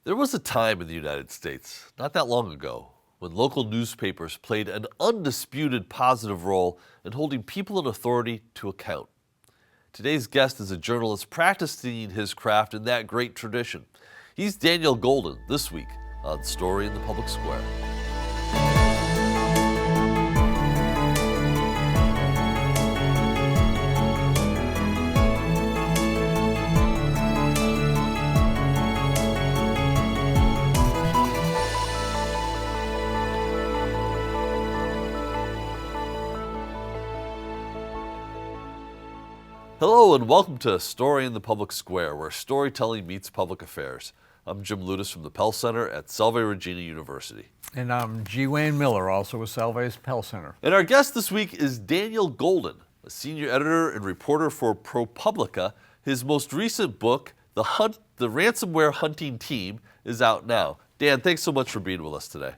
There was a time in the United States, not that long ago, when local newspapers played an undisputed positive role in holding people in authority to account. Today's guest is a journalist practicing his craft in that great tradition. He's Daniel Golden this week on Story in the Public Square. Hello and welcome to Story in the Public Square, where storytelling meets public affairs. I'm Jim Ludis from the Pell Center at Salve Regina University. And I'm G. Wayne Miller, also with Salve's Pell Center. And our guest this week is Daniel Golden, a senior editor and reporter for ProPublica. His most recent book, The Ransomware Hunting Team, is out now. Dan, thanks so much for being with us today.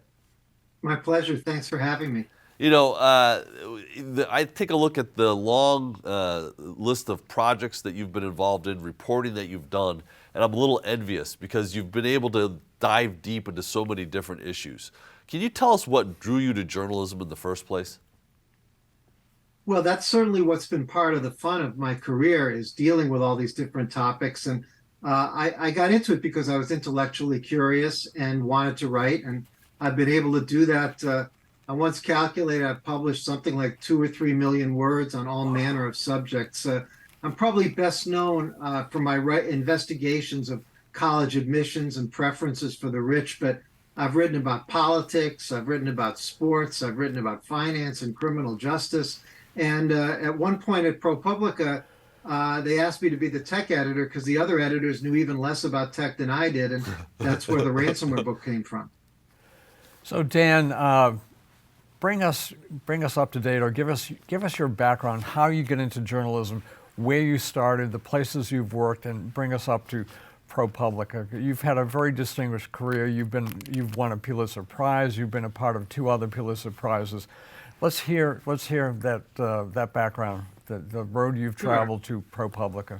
My pleasure. Thanks for having me. You know, I take a look at the long list of projects that you've been involved in, reporting that you've done, and I'm a little envious because you've been able to dive deep into so many different issues. Can you tell us what drew you to journalism in the first place? Well, that's certainly what's been part of the fun of my career, is dealing with all these different topics. And I got into it because I was intellectually curious and wanted to write, and I've been able to do that. I once calculated I've published something like 2 or 3 million words on all manner of subjects. I'm probably best known for my investigations of college admissions and preferences for the rich, but I've written about politics, I've written about sports, I've written about finance and criminal justice. And at one point at ProPublica, they asked me to be the tech editor because the other editors knew even less about tech than I did, and that's where the ransomware book came from. So Dan, bring us up to date, or give us your background, how you get into journalism, where you started, the places you've worked, and bring us up to ProPublica. You've had a very distinguished career. You've won a Pulitzer Prize. You've been a part of 2 other Pulitzer Prizes. Let's hear that background, the road you've traveled to ProPublica.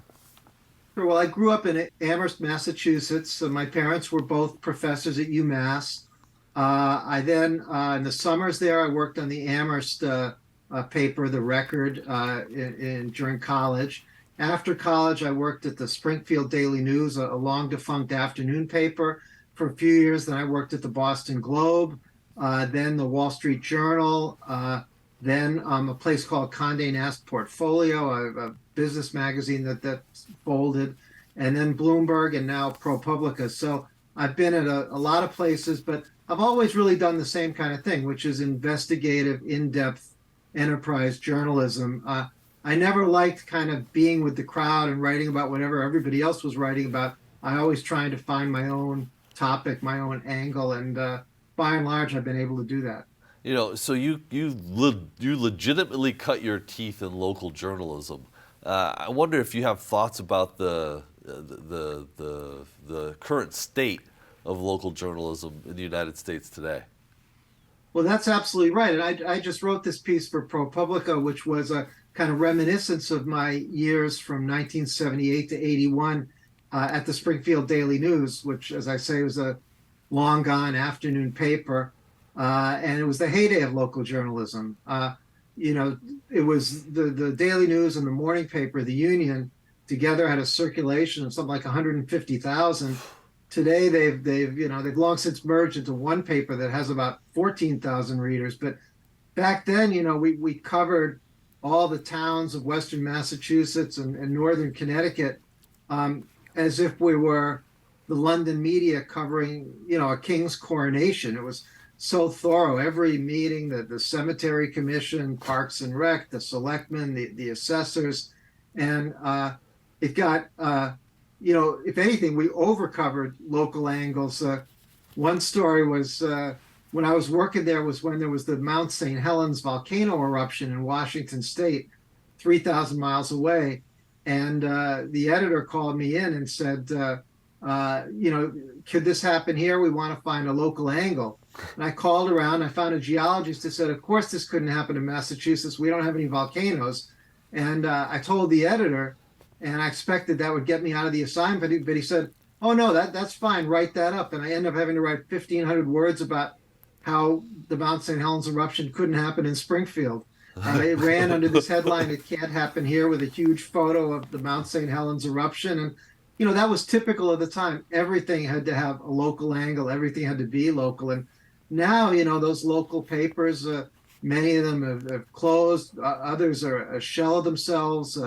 Sure. Well, I grew up in Amherst, Massachusetts. So my parents were both professors at UMass. I then, in the summers there, I worked on the Amherst paper, The Record, during college. After college, I worked at the Springfield Daily News, a long-defunct afternoon paper, for a few years. Then I worked at the Boston Globe, then the Wall Street Journal, then a place called Conde Nast Portfolio, a business magazine that folded, and then Bloomberg, and now ProPublica. So I've been at a lot of places, but I've always really done the same kind of thing, which is investigative, in-depth enterprise journalism. I never liked kind of being with the crowd and writing about whatever everybody else was writing about. I always tried to find my own topic, my own angle, and by and large, I've been able to do that. You know, so you legitimately cut your teeth in local journalism. I wonder if you have thoughts about the current state of local journalism in the United States today. Well, that's absolutely right. And I just wrote this piece for ProPublica, which was a kind of reminiscence of my years from 1978 to 81 at the Springfield Daily News, which, as I say, was a long gone afternoon paper. And it was the heyday of local journalism. It was the Daily News and the morning paper, the Union, together had a circulation of something like 150,000. Today, they've long since merged into one paper that has about 14,000 readers. But back then, we covered all the towns of Western Massachusetts and Northern Connecticut as if we were the London media covering, a king's coronation. It was so thorough. Every meeting, the Cemetery Commission, Parks and Rec, the selectmen, the assessors, and it got. If anything, we overcovered local angles. One story was when I was working there was when there was the Mount St. Helens volcano eruption in Washington State, 3,000 miles away. And the editor called me in and said, could this happen here? We want to find a local angle. And I called around. I found a geologist who said, of course, this couldn't happen in Massachusetts. We don't have any volcanoes. And I told the editor, and I expected that would get me out of the assignment, but he said, Oh no, that's fine. Write that up. And I end up having to write 1,500 words about how the Mount St. Helens eruption couldn't happen in Springfield. It ran under this headline, "It can't happen here," with a huge photo of the Mount St. Helens eruption. And, that was typical of the time. Everything had to have a local angle. Everything had to be local. And now, those local papers, many of them have closed. Others are a shell of themselves.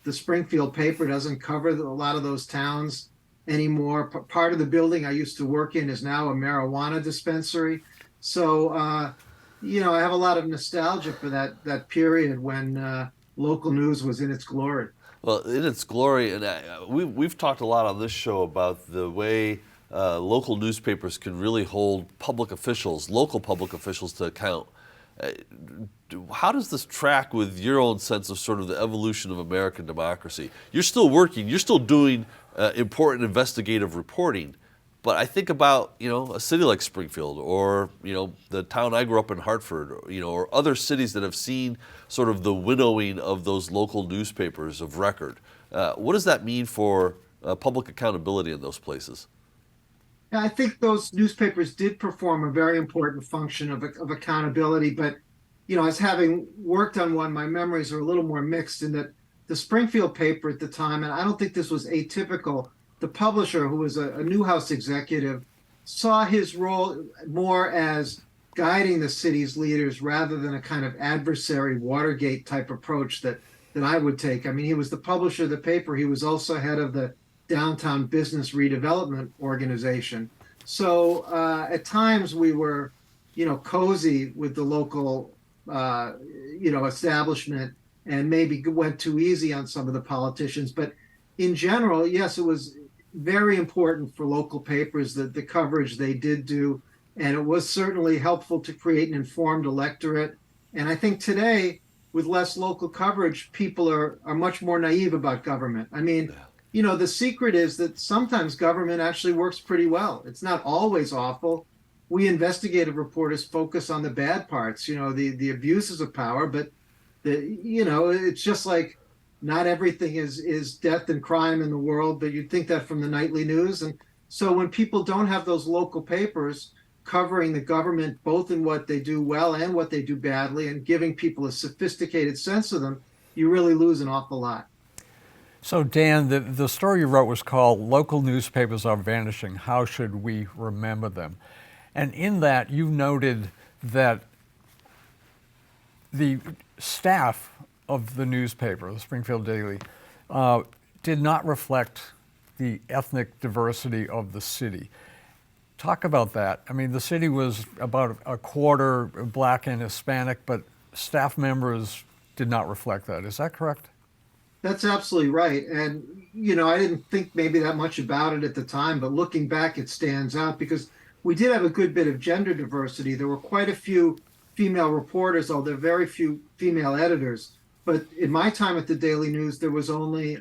The Springfield paper doesn't cover a lot of those towns anymore. Part of the building I used to work in is now a marijuana dispensary. So, I have a lot of nostalgia for that period when local news was in its glory. Well, in its glory, and we've talked a lot on this show about the way local newspapers can really hold local public officials to account. How does this track with your own sense of sort of the evolution of American democracy? You're still working, you're still doing important investigative reporting, but I think about, a city like Springfield or, the town I grew up in, Hartford, or other cities that have seen sort of the winnowing of those local newspapers of record. What does that mean for public accountability in those places? Yeah, I think those newspapers did perform a very important function of accountability. But, as having worked on one, my memories are a little more mixed in that the Springfield paper at the time, and I don't think this was atypical, the publisher, who was a Newhouse executive, saw his role more as guiding the city's leaders rather than a kind of adversary Watergate type approach that I would take. I mean, he was the publisher of the paper. He was also head of the Downtown Business Redevelopment Organization. So at times we were, cozy with the local, establishment, and maybe went too easy on some of the politicians. But in general, yes, it was very important for local papers that the coverage they did do, and it was certainly helpful to create an informed electorate. And I think today, with less local coverage, people are much more naive about government. I mean, the secret is that sometimes government actually works pretty well. It's not always awful. We investigative reporters focus on the bad parts, the abuses of power, but it's just like not everything is death and crime in the world, but you'd think that from the nightly news. And so when people don't have those local papers covering the government, both in what they do well and what they do badly, and giving people a sophisticated sense of them, you really lose an awful lot. So Dan, the story you wrote was called "Local Newspapers Are Vanishing. How Should We Remember Them?" And in that you noted that the staff of the newspaper, the Springfield Daily, did not reflect the ethnic diversity of the city. Talk about that. I mean, the city was about a quarter Black and Hispanic, but staff members did not reflect that. Is that correct? That's absolutely right. And, I didn't think maybe that much about it at the time, but looking back, it stands out because we did have a good bit of gender diversity. There were quite a few female reporters, although very few female editors. But in my time at the Daily News, there was only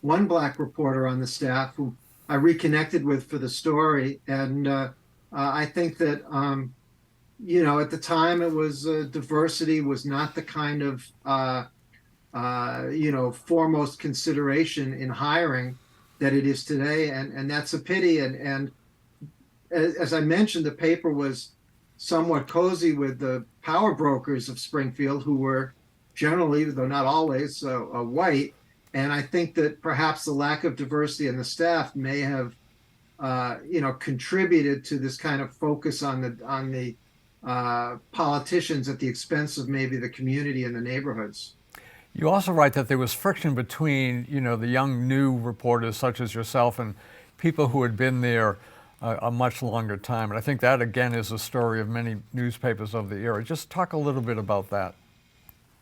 one Black reporter on the staff who I reconnected with for the story. And I think that, at the time it was diversity was not the kind of, foremost consideration in hiring that it is today. And that's a pity. And as I mentioned, the paper was somewhat cozy with the power brokers of Springfield, who were generally, though not always, white. And I think that perhaps the lack of diversity in the staff may have, contributed to this kind of focus on the politicians at the expense of maybe the community and the neighborhoods. You also write that there was friction between, the young new reporters such as yourself and people who had been there a much longer time. And I think that, again, is a story of many newspapers of the era. Just talk a little bit about that.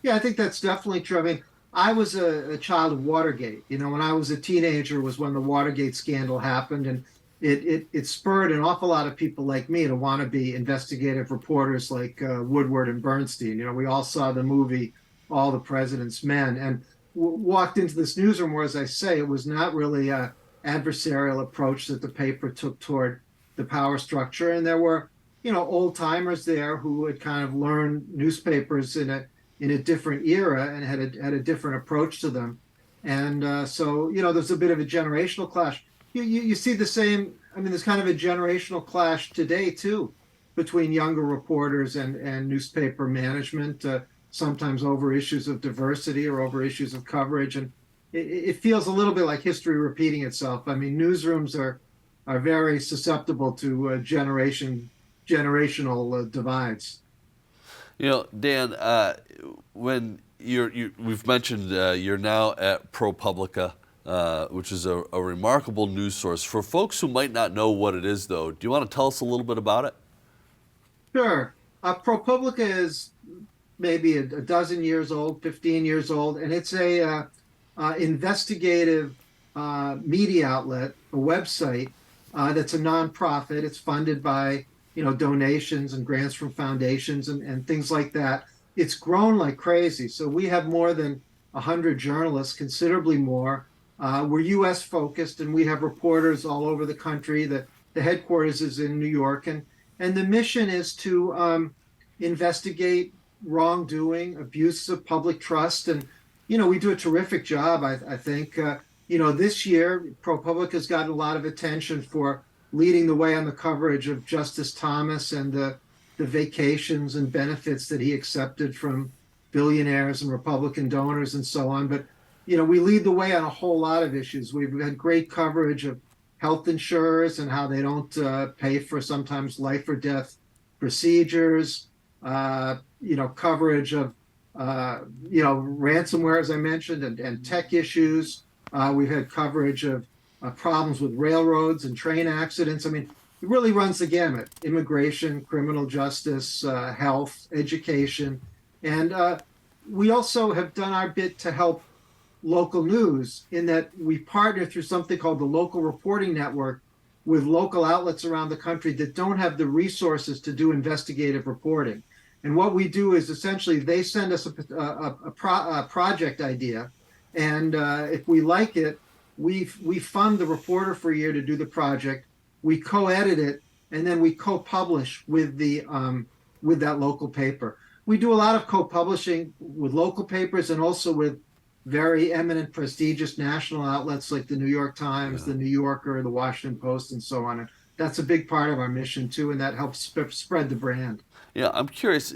Yeah, I think that's definitely true. I mean, I was a child of Watergate. When I was a teenager was when the Watergate scandal happened, and it spurred an awful lot of people like me to want to be investigative reporters like Woodward and Bernstein. We all saw the movie All the President's Men, and walked into this newsroom where, as I say, it was not really a adversarial approach that the paper took toward the power structure. And there were, old timers there who had kind of learned newspapers in a different era and had a different approach to them. And so, there's a bit of a generational clash. you see the same. I mean, there's kind of a generational clash today too between younger reporters and newspaper management, sometimes over issues of diversity or over issues of coverage, and it feels a little bit like history repeating itself. I mean, newsrooms are very susceptible to generational divides. You know, Dan, when we've mentioned you're now at ProPublica, which is a remarkable news source. For folks who might not know what it is, though, do you want to tell us a little bit about it? Sure. ProPublica is maybe a dozen years old, 15 years old, and it's a investigative media outlet, a website that's a nonprofit. It's funded by donations and grants from foundations and things like that. It's grown like crazy. So we have more than 100 journalists, considerably more. We're U.S. focused, and we have reporters all over the country. The headquarters is in New York, and the mission is to investigate wrongdoing, abuse of public trust, and we do a terrific job. I think this year ProPublica has gotten a lot of attention for leading the way on the coverage of Justice Thomas and the vacations and benefits that he accepted from billionaires and Republican donors and so on. But we lead the way on a whole lot of issues. We've had great coverage of health insurers and how they don't pay for sometimes life or death procedures. Coverage of ransomware, as I mentioned, and tech issues. We've had coverage of problems with railroads and train accidents. I mean, it really runs the gamut: immigration, criminal justice, health, education. And we also have done our bit to help local news in that we partner through something called the Local Reporting Network with local outlets around the country that don't have the resources to do investigative reporting. And what we do is essentially they send us a project idea, and if we like it, we fund the reporter for a year to do the project. We co-edit it, and then we co-publish with with that local paper. We do a lot of co-publishing with local papers and also with very eminent, prestigious national outlets like the New York Times, the New Yorker, the Washington Post, and so on. And that's a big part of our mission too, and that helps spread the brand. Yeah, I'm curious.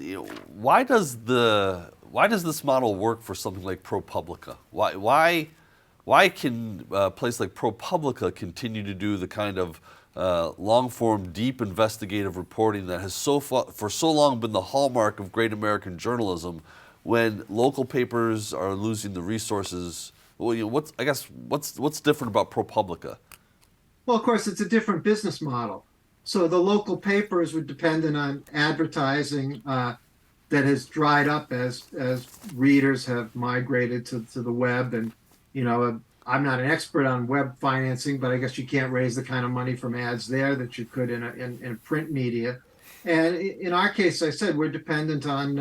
Why does this model work for something like ProPublica? Why can a place like ProPublica continue to do the kind of long-form, deep investigative reporting that has for so long been the hallmark of great American journalism, when local papers are losing the resources? Well, what's different about ProPublica? Well, of course, it's a different business model. So the local papers were dependent on advertising that has dried up as readers have migrated to the web. And I'm not an expert on web financing, but I guess you can't raise the kind of money from ads there that you could in print media. And in our case, I said, we're dependent on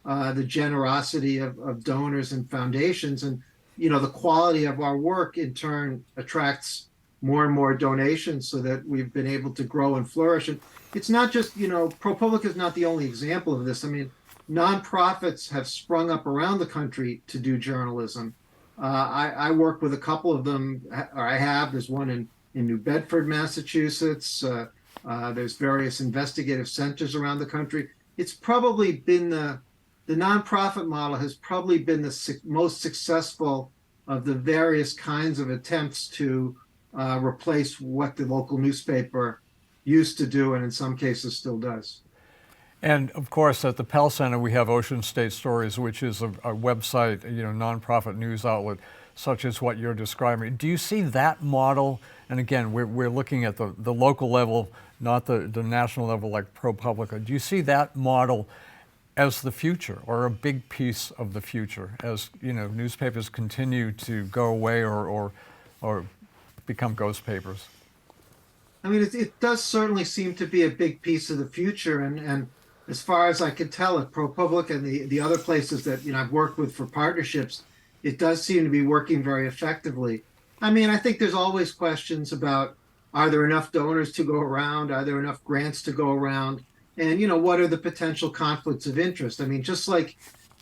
the generosity of donors and foundations, and the quality of our work in turn attracts more and more donations, so that we've been able to grow and flourish. And it's not just ProPublica is not the only example of this. I mean, nonprofits have sprung up around the country to do journalism. I work with a couple of them, or I have. There's one in New Bedford, Massachusetts. There's various investigative centers around the country. It's probably been the nonprofit model has probably been the most successful of the various kinds of attempts to replace what the local newspaper used to do, and in some cases still does. And of course, at the Pell Center, we have Ocean State Stories, which is a website, nonprofit news outlet, such as what you're describing. Do you see that model? And again, we're looking at the local level, not the national level like ProPublica. Do you see that model as the future, or a big piece of the future, as newspapers continue to go away or become ghost papers? I mean, it does certainly seem to be a big piece of the future, and as far as I can tell at ProPublica and the other places that I've worked with for partnerships, it does seem to be working very effectively. I mean, I think there's always questions about, are there enough donors to go around? Are there enough grants to go around? And what are the potential conflicts of interest? I mean, just like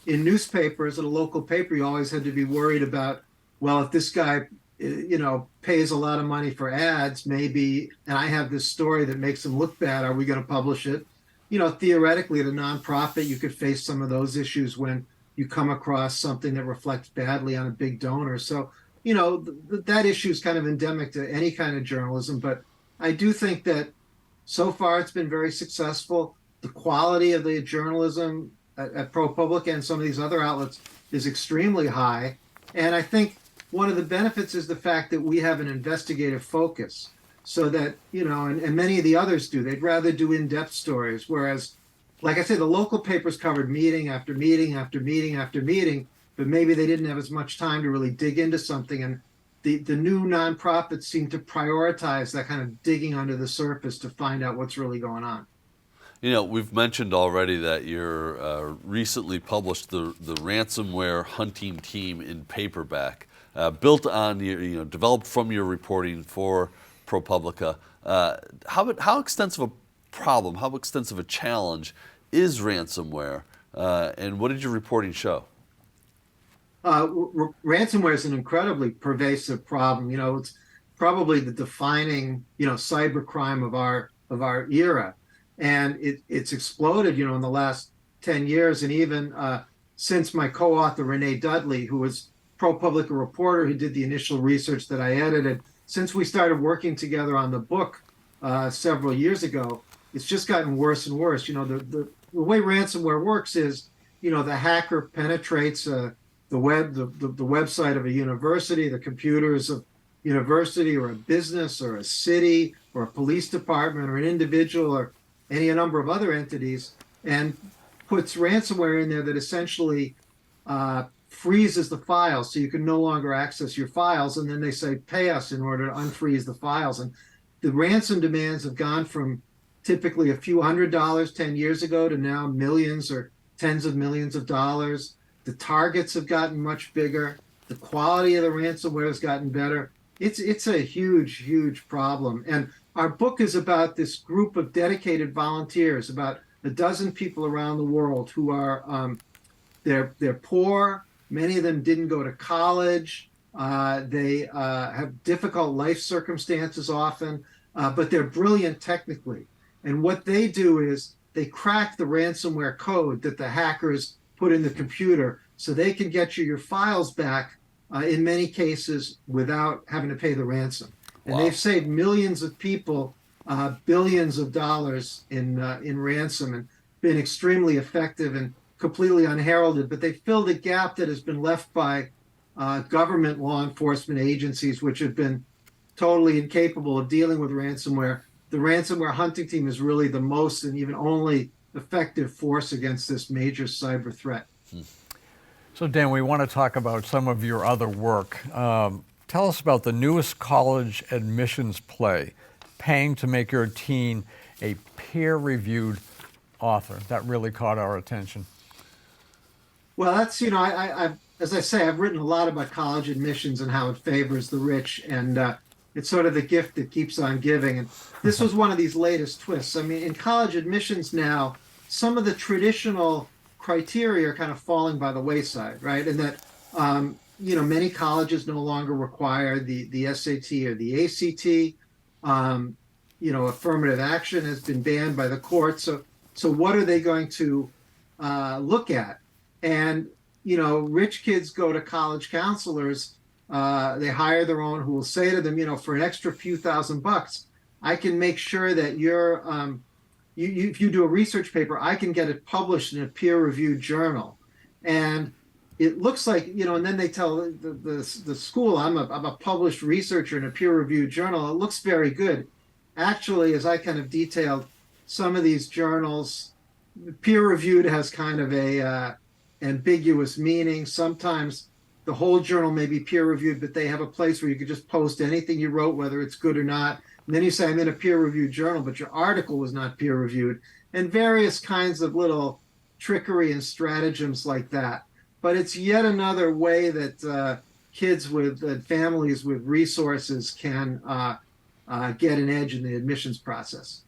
in newspapers, at a local paper, you always had to be worried about, well, if this guy pays a lot of money for ads, maybe, and I have this story that makes them look bad. Are we going to publish it? Theoretically, at a nonprofit, you could face some of those issues when you come across something that reflects badly on a big donor. So, that issue is kind of endemic to any kind of journalism. But I do think that so far it's been very successful. The quality of the journalism at ProPublica and some of these other outlets is extremely high. And I think one of the benefits is the fact that we have an investigative focus, so that, and many of the others do. They'd rather do in-depth stories, whereas, like I say, the local papers covered meeting after meeting after meeting after meeting, but maybe they didn't have as much time to really dig into something. And the new nonprofits seem to prioritize that kind of digging under the surface to find out what's really going on. We've mentioned already that you're recently published the ransomware hunting team in paperback, built on developed from your reporting for ProPublica. How extensive a problem, how extensive a challenge is ransomware, and what did your reporting show? Ransomware is an incredibly pervasive problem. It's probably the defining, cybercrime of our era, and it's exploded, in the last 10 years, and even since my co-author Renee Dudley, who was ProPublica reporter who did the initial research that I edited, since we started working together on the book several years ago, it's just gotten worse and worse. The way ransomware works is, the hacker penetrates the website of a university, the computers of university or a business or a city or a police department or an individual or any number of other entities, and puts ransomware in there that essentially freezes the files so you can no longer access your files. And then they say, pay us in order to unfreeze the files. And the ransom demands have gone from typically a few $100s 10 years ago to now millions or tens of millions of dollars. The targets have gotten much bigger. The quality of the ransomware has gotten better. It's a huge, huge problem. And our book is about this group of dedicated volunteers, about a dozen people around the world who are, they're poor. Many of them didn't go to college. They have difficult life circumstances often, but they're brilliant technically. And what they do is they crack the ransomware code that the hackers put in the computer so they can get you your files back, in many cases, without having to pay the ransom. And Wow. they've saved millions of people billions of dollars in ransom, and been extremely effective and completely unheralded. But they filled a gap that has been left by government law enforcement agencies, which have been totally incapable of dealing with ransomware. The ransomware hunting team is really the most and even only effective force against this major cyber threat. So Dan, we want to talk about some of your other work. Tell us about the newest college admissions play, Paying to Make Your Teen a Peer-Reviewed Author. That really caught our attention. Well, that's, I've, as I say, I've written a lot about college admissions and how it favors the rich, and it's sort of the gift that keeps on giving. And this was one of these latest twists. I mean, in college admissions now, some of the traditional criteria are kind of falling by the wayside, right? And that, many colleges no longer require the SAT or the ACT. Affirmative action has been banned by the court. So what are they going to look at? And, rich kids go to college counselors. They hire their own, who will say to them, for an extra few $1,000, I can make sure that you're, if you do a research paper, I can get it published in a peer-reviewed journal. And it looks like, and then they tell the school, I'm a published researcher in a peer-reviewed journal. It looks very good. Actually, as I kind of detailed, some of these journals, peer-reviewed has kind of a ambiguous meaning. Sometimes the whole journal may be peer-reviewed, but they have a place where you could just post anything you wrote, whether it's good or not. And then you say, I'm in a peer-reviewed journal, but your article was not peer-reviewed, and various kinds of little trickery and stratagems like that. But it's yet another way that kids with families with resources can get an edge in the admissions process.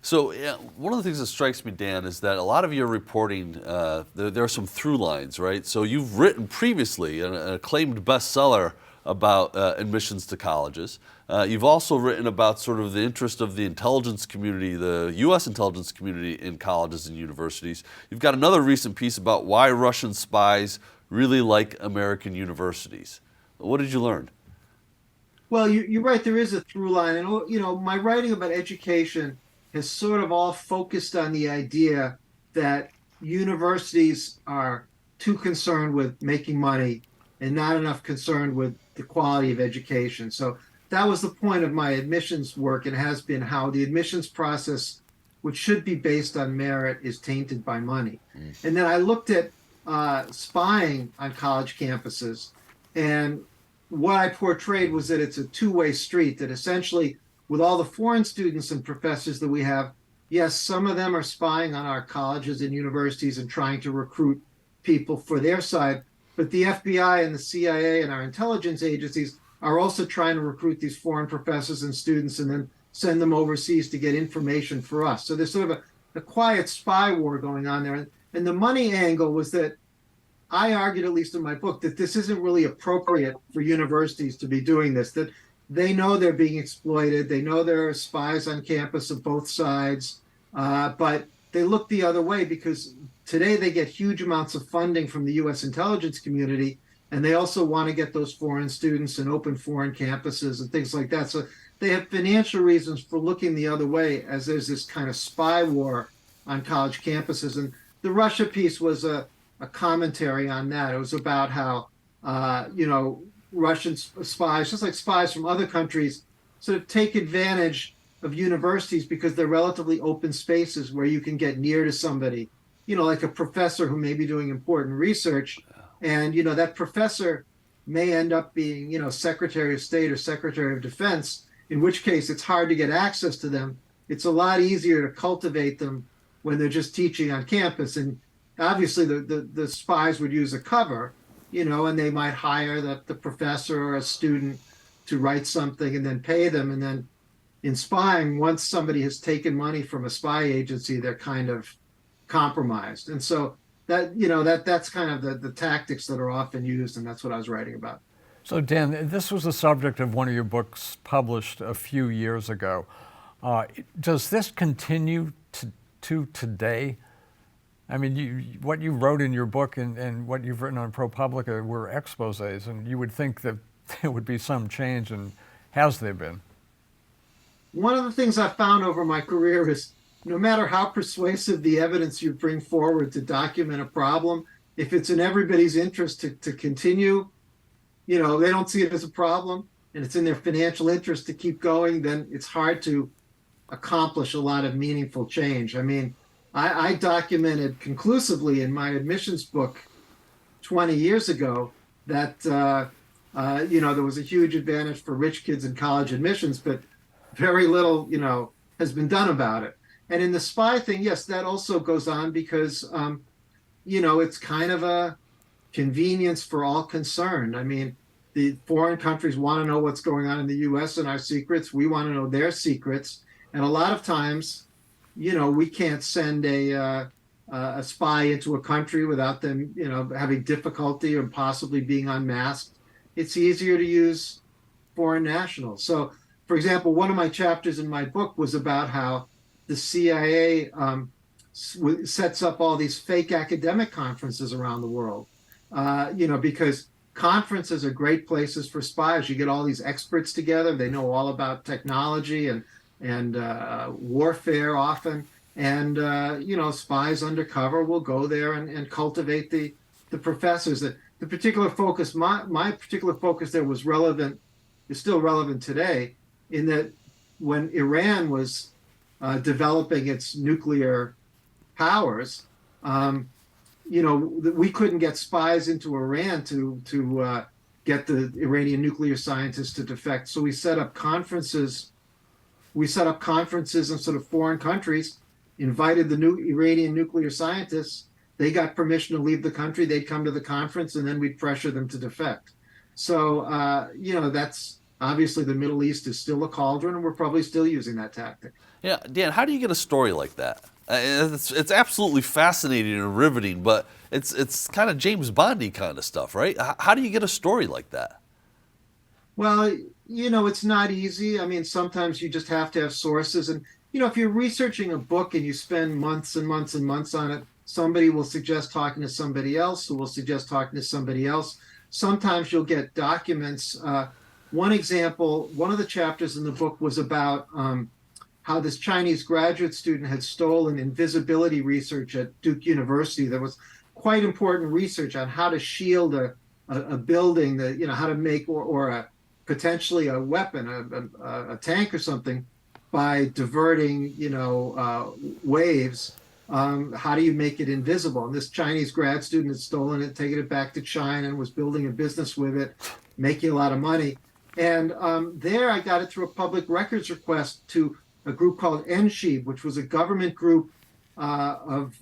So one of the things that strikes me, Dan, is that a lot of your reporting, there are some through lines, right? So you've written previously an acclaimed bestseller about admissions to colleges. You've also written about sort of the interest of the intelligence community, the U.S. intelligence community in colleges and universities. You've got another recent piece about why Russian spies really like American universities. What did you learn? Well, you're right. There is a through line, and my writing about education has sort of all focused on the idea that universities are too concerned with making money and not enough concerned with the quality of education. So that was the point of my admissions work, and has been how the admissions process, which should be based on merit, is tainted by money. And then I looked at spying on college campuses, and what I portrayed was that it's a two-way street, that essentially with all the foreign students and professors that we have, yes, some of them are spying on our colleges and universities and trying to recruit people for their side, but the FBI and the CIA and our intelligence agencies are also trying to recruit these foreign professors and students and then send them overseas to get information for us. So there's sort of a quiet spy war going on there. And the money angle was that I argued, at least in my book, that this isn't really appropriate for universities to be doing this, that they know they're being exploited. They know there are spies on campus of both sides, but they look the other way because today they get huge amounts of funding from the U.S. intelligence community, and they also want to get those foreign students and open foreign campuses and things like that. So they have financial reasons for looking the other way, as there's this kind of spy war on college campuses. And the Russia piece was a commentary on that. It was about how, Russian spies, just like spies from other countries, sort of take advantage of universities because they're relatively open spaces where you can get near to somebody, like a professor who may be doing important research. And, that professor may end up being, Secretary of State or Secretary of Defense, in which case it's hard to get access to them. It's a lot easier to cultivate them when they're just teaching on campus. And obviously the spies would use a cover, and they might hire the professor or a student to write something and then pay them. And then in spying, once somebody has taken money from a spy agency, they're kind of compromised. And so that's kind of the tactics that are often used, and that's what I was writing about. So Dan, this was the subject of one of your books published a few years ago. Does this continue to today? I mean, what you wrote in your book and what you've written on ProPublica were exposés, and you would think that there would be some change, and has there been? One of the things I found over my career is no matter how persuasive the evidence you bring forward to document a problem, if it's in everybody's interest to continue, they don't see it as a problem, and it's in their financial interest to keep going, then it's hard to accomplish a lot of meaningful change. I mean, I documented conclusively in my admissions book 20 years ago that, there was a huge advantage for rich kids in college admissions, but very little, has been done about it. And in the spy thing, yes, that also goes on because, it's kind of a convenience for all concerned. I mean, the foreign countries want to know what's going on in the U.S. and our secrets. We want to know their secrets. And a lot of times, we can't send a spy into a country without them, having difficulty or possibly being unmasked. It's easier to use foreign nationals. So, for example, one of my chapters in my book was about how the CIA sets up all these fake academic conferences around the world, because conferences are great places for spies. You get all these experts together. They know all about technology and warfare often. And, spies undercover will go there and cultivate the professors. The particular focus, my particular focus there was relevant, is still relevant today, in that when Iran was developing its nuclear powers, we couldn't get spies into Iran to get the Iranian nuclear scientists to defect. So we set up conferences. In sort of foreign countries, invited the new Iranian nuclear scientists. They got permission to leave the country. They'd come to the conference, and then we'd pressure them to defect. So, that's obviously the Middle East is still a cauldron, and we're probably still using that tactic. Yeah, Dan, how do you get a story like that? It's absolutely fascinating and riveting, but it's kind of James Bondy kind of stuff, right? How do you get a story like that? Well, it's not easy. I mean, sometimes you just have to have sources. And, if you're researching a book and you spend months and months and months on it, somebody will suggest talking to somebody else who will suggest talking to somebody else. Sometimes you'll get documents. One example, one of the chapters in the book was about how this Chinese graduate student had stolen invisibility research at Duke University. There was quite important research on how to shield a building, that how to make or potentially a weapon, a tank or something, by diverting waves. How do you make it invisible? And this Chinese grad student had stolen it, taken it back to China, and was building a business with it, making a lot of money. And there I got it through a public records request to a group called NSHIB, which was a government group of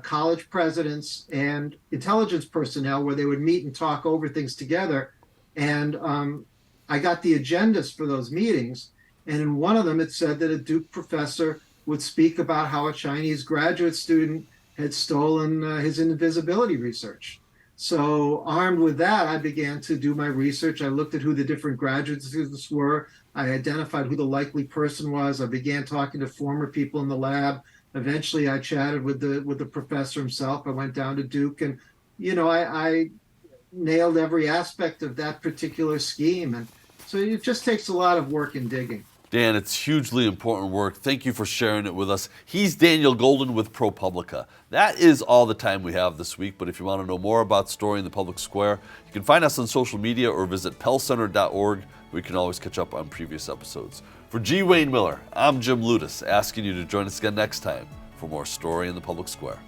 college presidents and intelligence personnel, where they would meet and talk over things together. And I got the agendas for those meetings. And in one of them, it said that a Duke professor would speak about how a Chinese graduate student had stolen his invisibility research. So armed with that, I began to do my research. I looked at who the different graduate students were. I identified who the likely person was. I began talking to former people in the lab. Eventually, I chatted with the professor himself. I went down to Duke, and I nailed every aspect of that particular scheme. And so it just takes a lot of work and digging. Dan, it's hugely important work. Thank you for sharing it with us. He's Daniel Golden with ProPublica. That is all the time we have this week, but if you want to know more about Story in the Public Square, you can find us on social media or visit pellcenter.org, where you can always catch up on previous episodes. For G. Wayne Miller, I'm Jim Ludis, asking you to join us again next time for more Story in the Public Square.